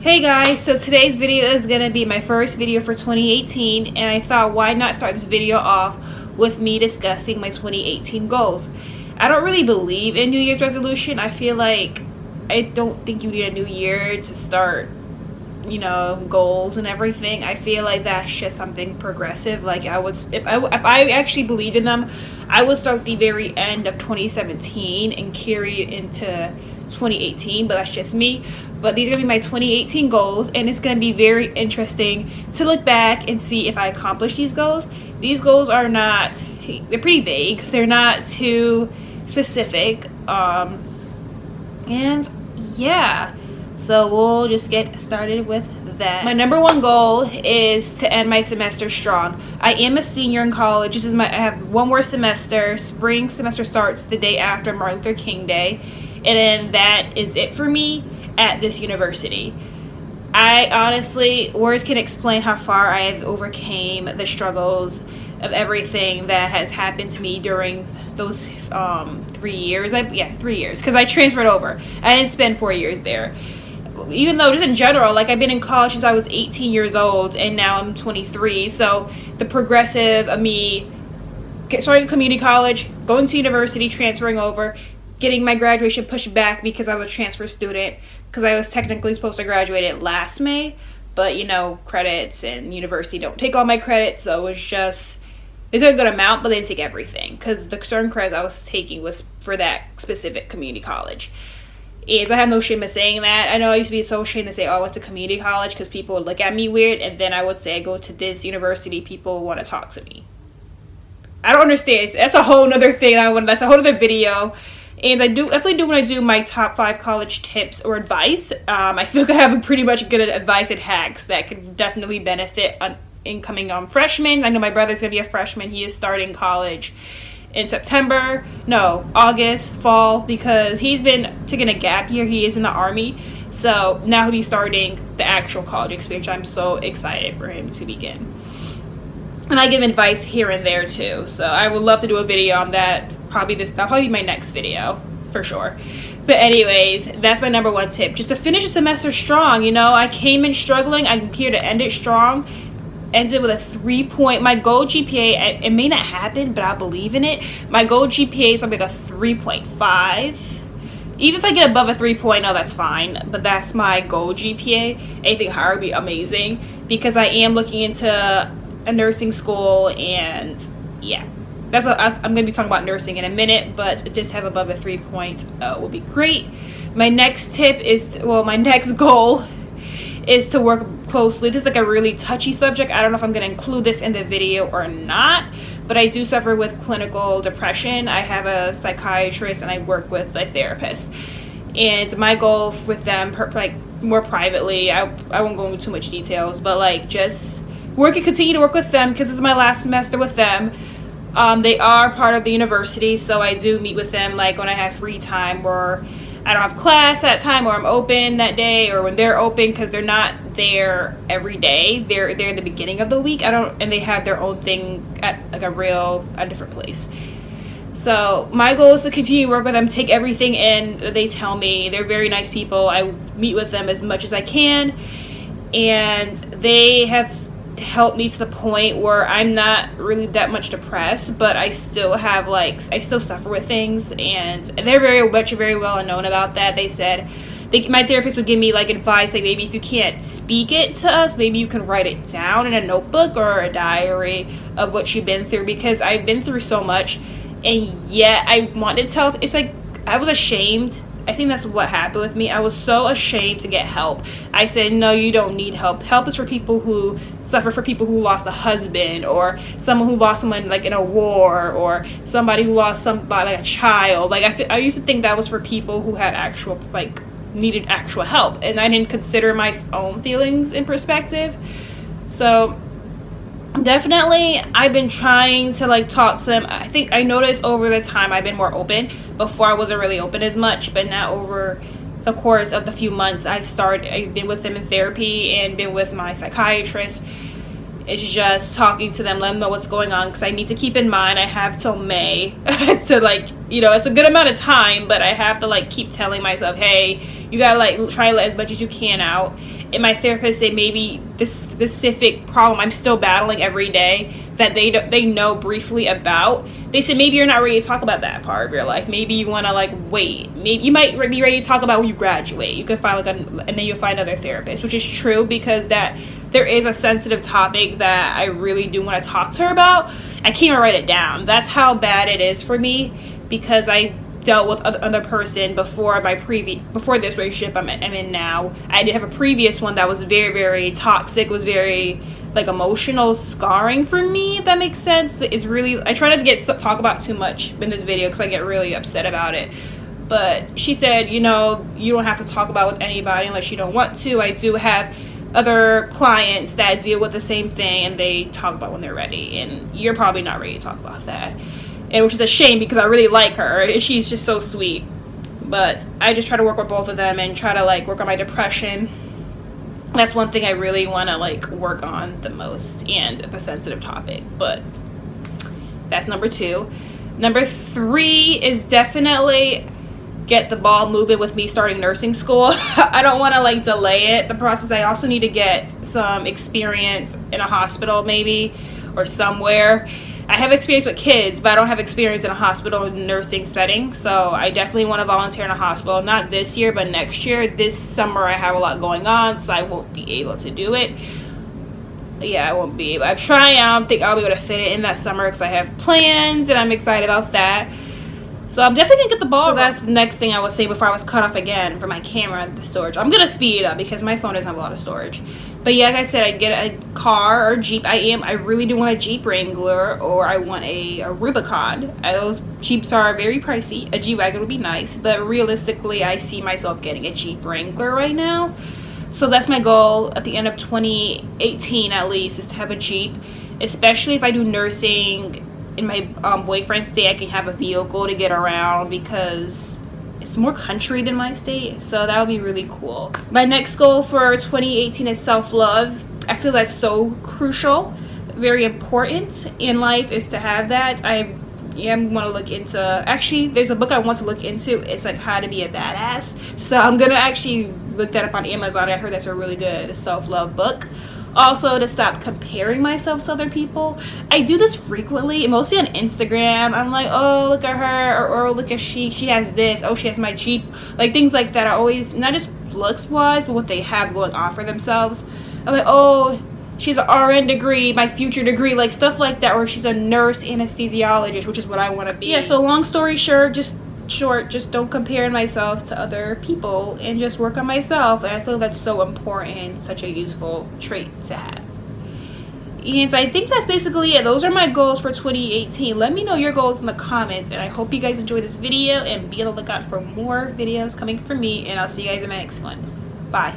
Hey guys, so today's video is going to be my first video for 2018, and I thought why not start this video off with me discussing my 2018 goals. I don't really believe in New Year's resolution. I feel like I don't think you need a new year to start, goals and everything. I feel like that's just something progressive. Like if I actually believed in them, I would start at the very end of 2017 and carry it into 2018, but that's just me. But these are going to be my 2018 goals, and it's going to be very interesting to look back and see if I accomplished these goals. These goals are not, they're pretty vague. They're not too specific. And yeah, so we'll just get started with that. My number one goal is to end my semester strong. I am a senior in college. I have one more semester. Spring semester starts the day after Martin Luther King Day. And then that is it for me at this university. I honestly, words can explain how far I have overcame the struggles of everything that has happened to me during those 3 years. 3 years, because I transferred over. I didn't spend 4 years there. Even though, just in general, like I've been in college since I was 18 years old, and now I'm 23. So the progressive of me starting community college, going to university, transferring over, getting my graduation pushed back because I was a transfer student, because I was technically supposed to graduate it last May, but credits and university don't take all my credits, so it was just, they took a good amount, but they didn't take everything, because the certain credits I was taking was for that specific community college. And I have no shame in saying that. I know I used to be so ashamed to say, oh, I went to community college, because people would look at me weird, and then I would say I go to this university, people want to talk to me. I don't understand. That's a whole nother thing. That's a whole other video. And I definitely do want to do my top 5 college tips or advice. I feel like I have a pretty much good advice and hacks that could definitely benefit incoming freshmen. I know my brother's going to be a freshman. He is starting college in August, fall, because he's been taking a gap year. He is in the Army. So now he'll be starting the actual college experience. I'm so excited for him to begin. And I give advice here and there too. So I would love to do a video on that. That'll probably be my next video for sure. But anyways, that's my number one tip. Just to finish the semester strong. I came in struggling. I'm here to end it strong. Ended with a 3 my goal GPA, it may not happen, but I believe in it. My goal GPA is probably like a 3.5. Even if I get above a 3.0, that's fine. But that's my goal GPA. Anything higher would be amazing, because I am looking into a nursing school, and yeah, that's what I'm going to be talking about nursing in a minute, but just have above a 3.0 will be great. My next goal is to work closely. This is like a really touchy subject. I don't know if I'm going to include this in the video or not, but I do suffer with clinical depression. I have a psychiatrist and I work with a therapist, and my goal with them, more privately, I won't go into too much details, but just continue to work with them, because this is my last semester with them. They are part of the university, so I do meet with them when I have free time, or I don't have class that time, or I'm open that day, or when they're open, because they're not there every day. They're there in the beginning of the week. And they have their own thing at a different place. So my goal is to continue to work with them, take everything in that they tell me. They're very nice people. I meet with them as much as I can, and they have helped me to the point where I'm not really that much depressed, but I still have I still suffer with things, and they're very well known about that. They said my therapist would give me advice, maybe if you can't speak it to us, maybe you can write it down in a notebook or a diary of what you've been through, because I've been through so much, and yet I wanted to tell. It's I was ashamed. I think that's what happened with me. I was so ashamed to get help. I said, no, you don't need help. Help is for people who suffer, for people who lost a husband, or someone who lost someone in a war, or somebody who lost somebody, a child. I used to think that was for people who had needed actual help, and I didn't consider my own feelings in perspective. So definitely I've been trying to talk to them. I think I noticed over the time I've been more open. Before I wasn't really open as much, but now over the course of the few months I've been with them in therapy and been with my psychiatrist. It's just talking to them, let them know what's going on, because I need to keep in mind I have till May to it's a good amount of time, but I have to keep telling myself, hey, You gotta like try to let as much as you can out. And my therapist said maybe this specific problem I'm still battling every day that they know briefly about. They said maybe you're not ready to talk about that part of your life. Maybe you want to like wait. Maybe you might be ready to talk about when you graduate. You can find and then you'll find another therapist, which is true because that there is a sensitive topic that I really do want to talk to her about. I can't even write it down. That's how bad it is for me because I dealt with another person before this relationship I'm in now. I did have a previous one that was very, very toxic, was very like emotional scarring for me, if that makes sense. It's really, I try not to talk about too much in this video because I get really upset about it. But she said, you know, you don't have to talk about with anybody unless you don't want to. I do have other clients that deal with the same thing and they talk about when they're ready, and you're probably not ready to talk about that. And which is a shame because I really like her. She's just so sweet. But I just try to work with both of them and try to like work on my depression. That's one thing I really want to like work on the most, and the sensitive topic. But that's number 2. Number 3 is definitely get the ball moving with me starting nursing school. I don't want to like delay it, the process. I also need to get some experience in a hospital maybe or somewhere. I have experience with kids, but I don't have experience in a hospital nursing setting. So I definitely want to volunteer in a hospital. Not this year, but next year. This summer I have a lot going on, so I won't be able to do it. Yeah, I won't be able. I'm trying. I don't think I'll be able to fit it in that summer because I have plans, and I'm excited about that. So I'm definitely going to get the ball. So that's the next thing I was saying before I was cut off again for my camera and the storage. I'm going to speed it up because my phone doesn't have a lot of storage. But yeah, like I said, I'd get a car or a Jeep. I really do want a Jeep Wrangler, or I want a Rubicon. Those Jeeps are very pricey. A G-Wagon would be nice. But realistically, I see myself getting a Jeep Wrangler right now. So that's my goal at the end of 2018 at least, is to have a Jeep. Especially if I do nursing in my boyfriend's state, I can have a vehicle to get around because it's more country than my state, so that would be really cool. My next goal for 2018 is self-love. I feel that's so crucial, very important in life, is to have that. I am want to look into, actually there's a book I want to look into. It's like How to Be a Badass, so I'm gonna actually look that up on Amazon. I heard that's a really good self-love book. Also, to stop comparing myself to other people. I do this frequently, mostly on Instagram. I'm like, oh, look at her, or look at she has this, oh, she has my Jeep, like things like that. I always, not just looks wise, but what they have going on for themselves. I'm like, oh, she's an RN degree, my future degree, like stuff like that, or she's a nurse anesthesiologist, which is what I want to be. Yeah, so long story short, just don't compare myself to other people and just work on myself. And I feel that's so important, such a useful trait to have. And so I think that's basically it. Those are my goals for 2018. Let me know your goals in the comments, and I hope you guys enjoyed this video, and be on the lookout for more videos coming from me, and I'll see you guys in my next one. Bye.